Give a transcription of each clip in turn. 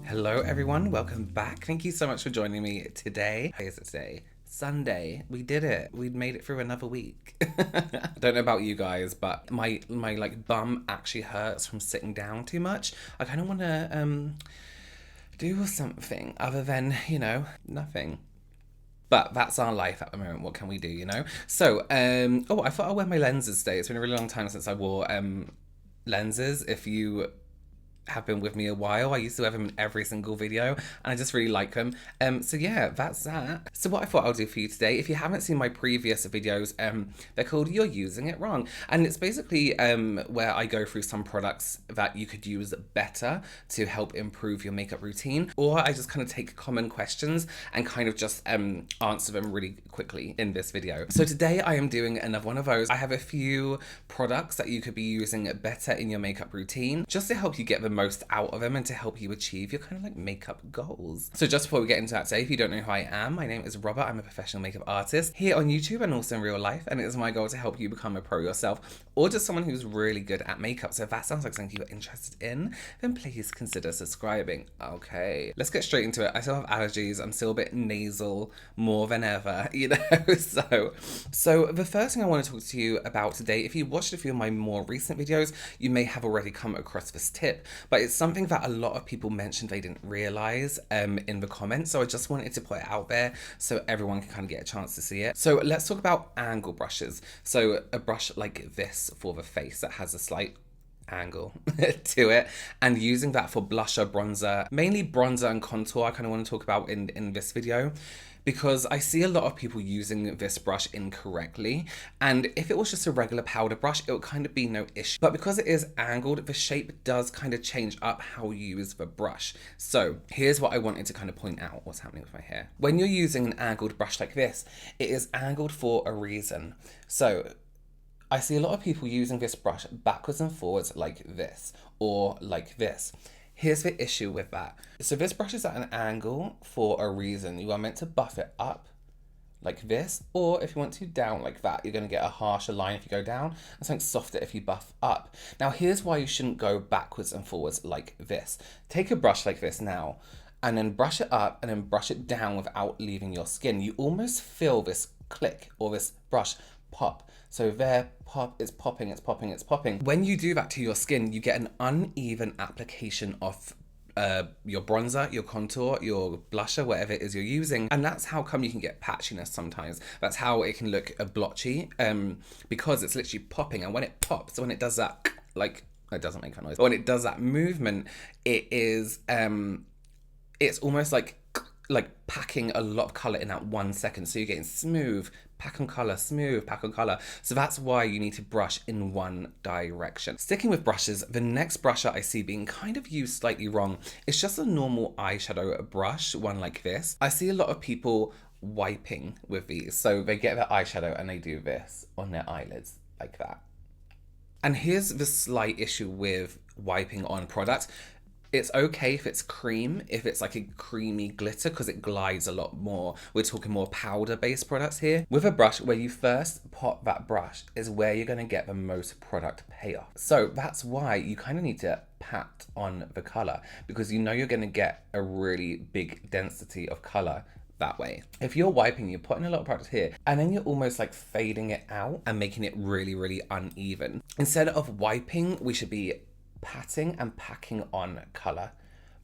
Hello everyone, welcome back. Thank you so much for joining me today. How is it today? Sunday. We did it. We made it through another week. I don't know about you guys, but my like bum actually hurts from sitting down too much. I kind of want to do something other than, nothing. But that's our life at the moment. What can we do, So, oh, I thought I'd wear my lenses today. It's been a really long time since I wore lenses. If you have been with me a while. I used to wear them in every single video and I just really like them. So yeah, that's that. So what I thought I'll do for you today, if you haven't seen my previous videos, they're called You're Using It Wrong. And it's basically where I go through some products that you could use better to help improve your makeup routine. Or I just kind of take common questions and kind of just answer them really quickly in this video. So today I am doing another one of those. I have a few products that you could be using better in your makeup routine just to help you get the most out of them and to help you achieve your kind of like makeup goals. So just before we get into that today, if you don't know who I am, my name is Robert. I'm a professional makeup artist here on YouTube and also in real life, and it is my goal to help you become a pro yourself or just someone who's really good at makeup. So if that sounds like something you're interested in, then please consider subscribing. Okay, let's get straight into it. I still have allergies. I'm still a bit nasal more than ever, So the first thing I want to talk to you about today, if you watched a few of my more recent videos, you may have already come across this tip, but it's something that a lot of people mentioned they didn't realize in the comments. So I just wanted to put it out there so everyone can kind of get a chance to see it. So let's talk about angle brushes. So a brush like this for the face that has a slight angle to it, and using that for blusher, bronzer, mainly bronzer and contour I kind of want to talk about in this video, because I see a lot of people using this brush incorrectly, and if it was just a regular powder brush it would kind of be no issue, but because it is angled, the shape does kind of change up how you use the brush. So here's what I wanted to kind of point out what's happening with my hair. When you're using an angled brush like this, it is angled for a reason. So I see a lot of people using this brush backwards and forwards like this or like this. Here's the issue with that. So this brush is at an angle for a reason. You are meant to buff it up like this, or if you want to down like that, you're going to get a harsher line if you go down and something softer if you buff up. Now here's why you shouldn't go backwards and forwards like this. Take a brush like this now and then brush it up and then brush it down without leaving your skin. You almost feel this click or this brush pop. So there, pop, it's popping, it's popping, it's popping. When you do that to your skin, you get an uneven application of your bronzer, your contour, your blusher, whatever it is you're using. And that's how come you can get patchiness sometimes. That's how it can look blotchy, because it's literally popping. And when it pops, when it does that, like, it doesn't make that noise, but when it does that movement, it is, it's almost like packing a lot of color in that 1 second. So you're getting smooth, pack on color, smooth, pack on color. So that's why you need to brush in one direction. Sticking with brushes, the next brusher I see being kind of used slightly wrong. It's just a normal eyeshadow brush, one like this. I see a lot of people wiping with these. So they get their eyeshadow and they do this on their eyelids like that. And here's the slight issue with wiping on products. It's okay if it's cream, if it's like a creamy glitter, because it glides a lot more. We're talking more powder-based products here. With a brush, where you first pop that brush is where you're going to get the most product payoff. So that's why you kind of need to pat on the color, because you know you're going to get a really big density of color that way. If you're wiping, you're putting a lot of product here, and then you're almost like fading it out and making it really, really uneven. Instead of wiping, we should be patting and packing on color.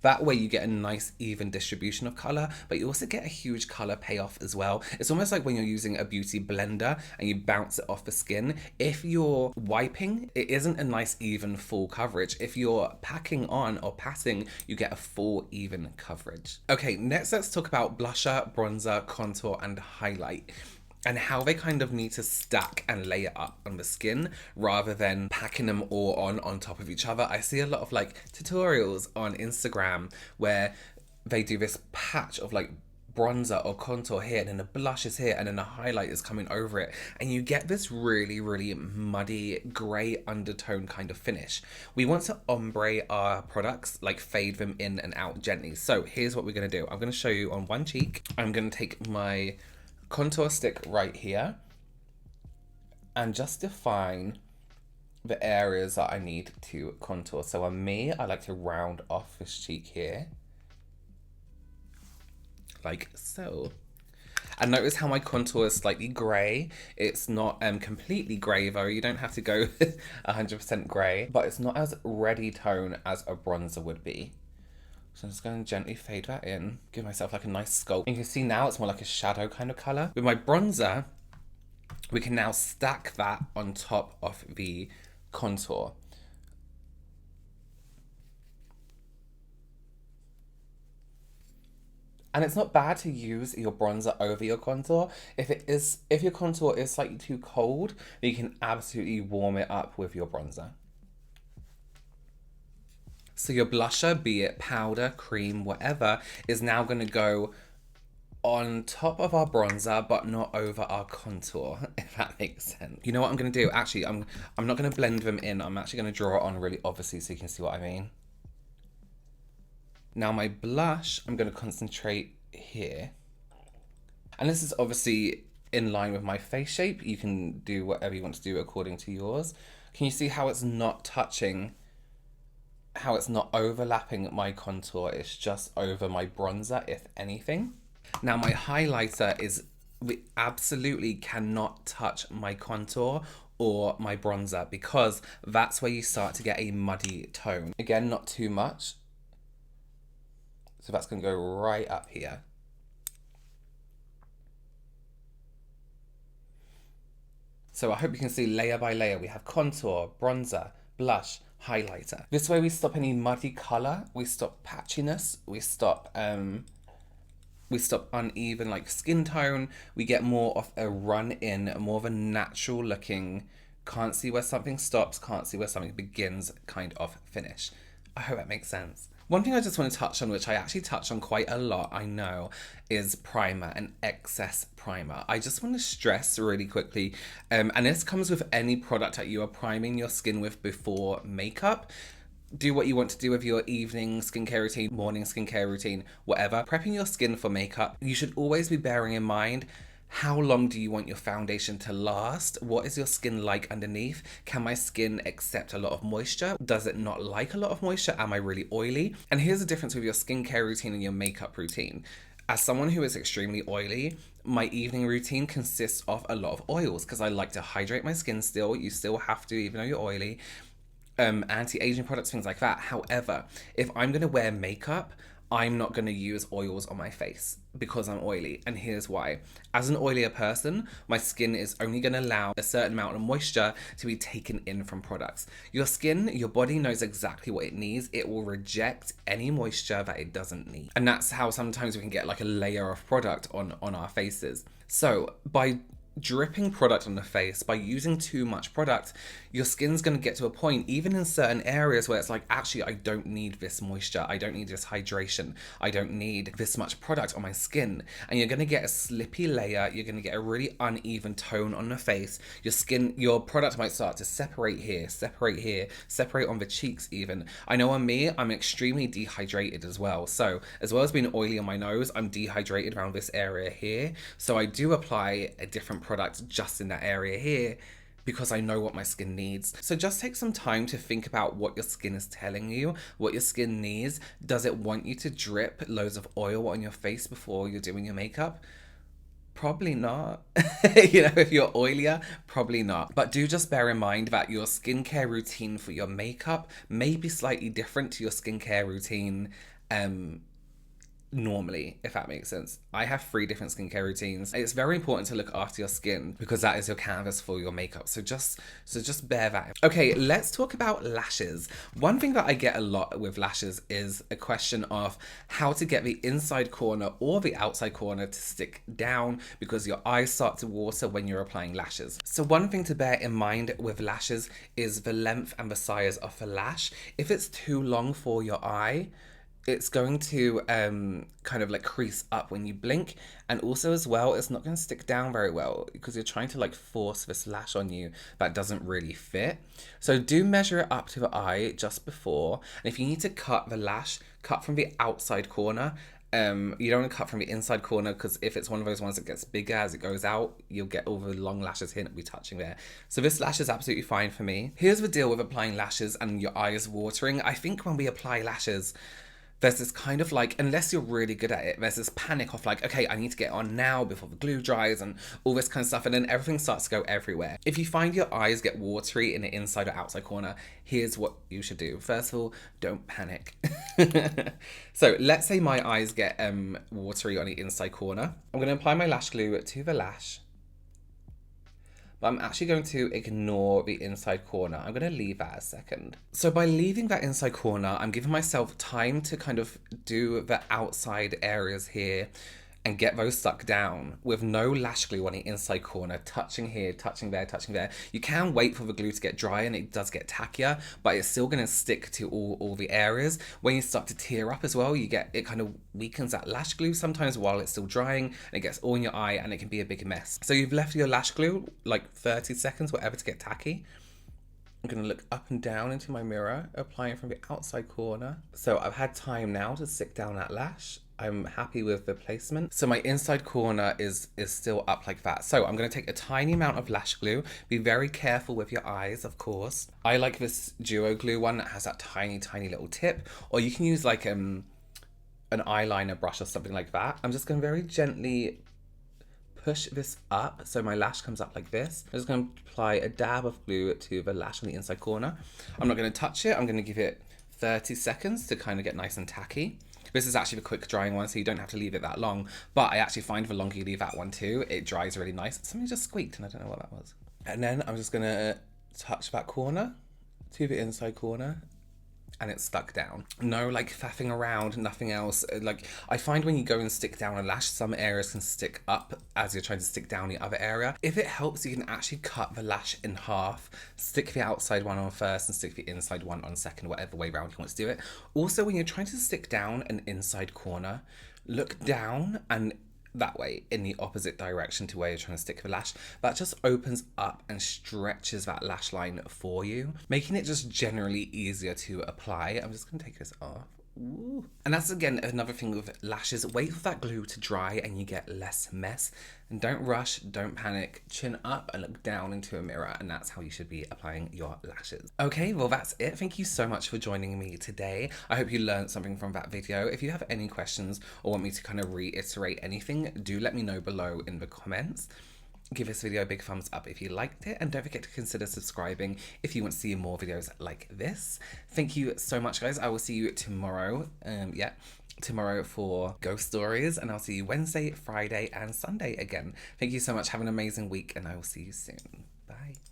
That way you get a nice even distribution of color, but you also get a huge color payoff as well. It's almost like when you're using a beauty blender and you bounce it off the skin. If you're wiping, it isn't a nice even full coverage. If you're packing on or patting, you get a full even coverage. Okay, next let's talk about blusher, bronzer, contour, and highlight, and how they kind of need to stack and layer up on the skin rather than packing them all on top of each other. I see a lot of like tutorials on Instagram where they do this patch of like bronzer or contour here, and then the blush is here, and then the highlight is coming over it, and you get this really, really muddy grey undertone kind of finish. We want to ombre our products, like fade them in and out gently. So here's what we're going to do. I'm going to show you on one cheek. I'm going to take my contour stick right here and just define the areas that I need to contour. So on me, I like to round off this cheek here like so. And notice how my contour is slightly grey. It's not completely grey though. You don't have to go 100% grey, but it's not as reddy tone as a bronzer would be. So I'm just going to gently fade that in, give myself like a nice sculpt. And you can see now it's more like a shadow kind of colour. With my bronzer, we can now stack that on top of the contour. And it's not bad to use your bronzer over your contour. If your contour is slightly too cold, you can absolutely warm it up with your bronzer. So your blusher, be it powder, cream, whatever, is now going to go on top of our bronzer, but not over our contour, if that makes sense. You know what I'm going to do? Actually, I'm not going to blend them in. I'm actually going to draw it on really obviously so you can see what I mean. Now my blush, I'm going to concentrate here. And this is obviously in line with my face shape. You can do whatever you want to do according to yours. Can you see how it's not touching, how it's not overlapping my contour? It's just over my bronzer, if anything. Now my highlighter is, we absolutely cannot touch my contour or my bronzer because that's where you start to get a muddy tone. Again, not too much. So that's going to go right up here. So I hope you can see layer by layer. We have contour, bronzer, blush, highlighter. This way we stop any muddy color. We stop patchiness. We stop uneven like skin tone. We get more of a run in, more of a natural looking, can't see where something stops, can't see where something begins kind of finish. I hope that makes sense. One thing I just want to touch on, which I actually touch on quite a lot, I know, is primer and excess primer. I just want to stress really quickly, and this comes with any product that you are priming your skin with before makeup. Do what you want to do with your evening skincare routine, morning skincare routine, whatever. Prepping your skin for makeup, you should always be bearing in mind, how long do you want your foundation to last? What is your skin like underneath? Can my skin accept a lot of moisture? Does it not like a lot of moisture? Am I really oily? And here's the difference with your skincare routine and your makeup routine. As someone who is extremely oily, my evening routine consists of a lot of oils because I like to hydrate my skin still. You still have to, even though you're oily. Anti-aging products, things like that. However, if I'm going to wear makeup, I'm not going to use oils on my face because I'm oily. And here's why. As an oilier person, my skin is only going to allow a certain amount of moisture to be taken in from products. Your skin, your body knows exactly what it needs. It will reject any moisture that it doesn't need. And that's how sometimes we can get like a layer of product on our faces. So by dripping product on the face, by using too much product, your skin's going to get to a point, even in certain areas, where it's like, actually, I don't need this moisture, I don't need this hydration, I don't need this much product on my skin. And you're going to get a slippy layer, you're going to get a really uneven tone on the face. Your skin, your product might start to separate here, separate on the cheeks even. I know on me, I'm extremely dehydrated as well. So as well as being oily on my nose, I'm dehydrated around this area here. So I do apply a different product just in that area here because I know what my skin needs. So just take some time to think about what your skin is telling you, what your skin needs. Does it want you to drip loads of oil on your face before you're doing your makeup? Probably not. You know, if you're oilier, probably not. But do just bear in mind that your skincare routine for your makeup may be slightly different to your skincare routine normally, if that makes sense. I have 3 different skincare routines. It's very important to look after your skin because that is your canvas for your makeup. So just bear that. Okay, let's talk about lashes. One thing that I get a lot with lashes is a question of how to get the inside corner or the outside corner to stick down because your eyes start to water when you're applying lashes. So one thing to bear in mind with lashes is the length and the size of the lash. If it's too long for your eye, it's going to kind of like crease up when you blink, and also as well it's not going to stick down very well because you're trying to like force this lash on you that doesn't really fit. So do measure it up to the eye just before, and if you need to cut the lash, cut from the outside corner. You don't want to cut from the inside corner because if it's one of those ones that gets bigger as it goes out, you'll get all the long lashes here and it'll be touching there. So this lash is absolutely fine for me. Here's the deal with applying lashes and your eyes watering. I think when we apply lashes, there's this kind of like, unless you're really good at it, there's this panic of like, okay, I need to get on now before the glue dries and all this kind of stuff. And then everything starts to go everywhere. If you find your eyes get watery in the inside or outside corner, here's what you should do. First of all, don't panic. So let's say my eyes get watery on the inside corner. I'm going to apply my lash glue to the lash. But I'm actually going to ignore the inside corner. I'm going to leave that a second. So by leaving that inside corner, I'm giving myself time to kind of do the outside areas here and get those stuck down with no lash glue on the inside corner, touching here, touching there, touching there. You can wait for the glue to get dry and it does get tackier, but it's still gonna stick to all the areas. When you start to tear up as well, it kind of weakens that lash glue sometimes while it's still drying, and it gets all in your eye and it can be a big mess. So you've left your lash glue like 30 seconds, whatever, to get tacky. I'm gonna look up and down into my mirror, applying from the outside corner. So I've had time now to stick down that lash. I'm happy with the placement. So my inside corner is still up like that. So I'm going to take a tiny amount of lash glue. Be very careful with your eyes, of course. I like this duo glue one that has that tiny, tiny little tip. Or you can use like an eyeliner brush or something like that. I'm just going to very gently push this up so my lash comes up like this. I'm just going to apply a dab of glue to the lash on the inside corner. I'm not going to touch it. I'm going to give it 30 seconds to kind of get nice and tacky. This is actually the quick drying one, so you don't have to leave it that long. But I actually find the longer you leave that one too, it dries really nice. Something just squeaked and I don't know what that was. And then I'm just gonna touch that corner to the inside corner, and it's stuck down. No like faffing around, nothing else. Like I find when you go and stick down a lash, some areas can stick up as you're trying to stick down the other area. If it helps, you can actually cut the lash in half, stick the outside one on first and stick the inside one on second, whatever way around you want to do it. Also, when you're trying to stick down an inside corner, look down and that way in the opposite direction to where you're trying to stick the lash. That just opens up and stretches that lash line for you, making it just generally easier to apply. I'm just gonna take this off. Ooh. And that's again another thing with lashes. Wait for that glue to dry and you get less mess. And don't rush, don't panic. Chin up and look down into a mirror, and that's how you should be applying your lashes. Okay, well that's it. Thank you so much for joining me today. I hope you learned something from that video. If you have any questions or want me to kind of reiterate anything, do let me know below in the comments. Give this video a big thumbs up if you liked it, and don't forget to consider subscribing if you want to see more videos like this. Thank you so much, guys. I will see you tomorrow. Tomorrow for ghost stories, and I'll see you Wednesday, Friday, and Sunday again. Thank you so much. Have an amazing week, and I will see you soon.